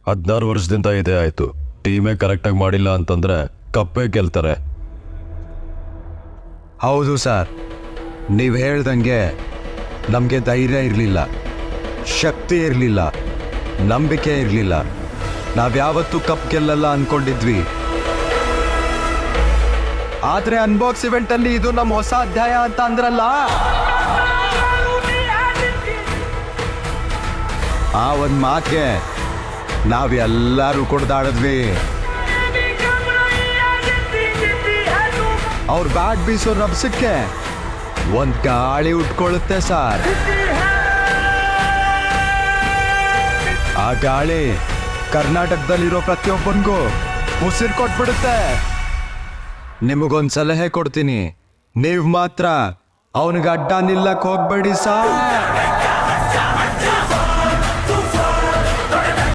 16 ವರ್ಷದಿಂದ ಇದೇ ಆಯ್ತು. ಟೀಮೇ ಕರೆಕ್ಟಾಗಿ ಮಾಡಿಲ್ಲ ಅಂತಂದ್ರೆ ಕಪ್ಪೇ ಗೆಲ್ತಾರೆ. ಹೌದು ಸರ್, ನೀವು ಹೇಳ್ದಂಗೆ ನಮಗೆ ಧೈರ್ಯ ಇರಲಿಲ್ಲ, ಶಕ್ತಿ ಇರಲಿಲ್ಲ, ನಂಬಿಕೆ ಇರಲಿಲ್ಲ. ನಾವ್ಯಾವತ್ತೂ ಕಪ್ ಗೆಲ್ಲಲ್ಲ ಅನ್ಕೊಂಡಿದ್ವಿ. ಆದ್ರೆ ಅನ್ಬಾಕ್ಸ್ ಇವೆಂಟ್ ಅಲ್ಲಿ ಇದು ನಮ್ಮ ಹೊಸ ಅಧ್ಯಾಯ ಅಂತ ಅಂದ್ರಲ್ಲ, ಆ ಒಂದ್ ಮಾತಿಗೆ ನಾವೆಲ್ಲರೂ ಕುಡ್ದಾಡಿದ್ವಿ. ಅವ್ರ ಬ್ಯಾಟ್ ಬೀಸೋ ರಭಸಕ್ಕೆ ಒಂದ್ ಗಾಳಿ ಉಟ್ಕೊಳ್ಳುತ್ತೆ ಸರ್. ಆ ಗಾಳಿ ಕರ್ನಾಟಕದಲ್ಲಿರೋ ಪ್ರತಿಯೊಬ್ಬನಿಗೂ ಉಸಿರು ಕೊಟ್ಬಿಡುತ್ತೆ. ನಿಮಗೊಂದು ಸಲಹೆ ಕೊಡ್ತೀನಿ, ನೀವು ಮಾತ್ರ ಅವನಿಗೆ ಅಡ್ಡ ನಿಲ್ಲಕ್ ಹೋಗ್ಬೇಡಿ ಸರ್.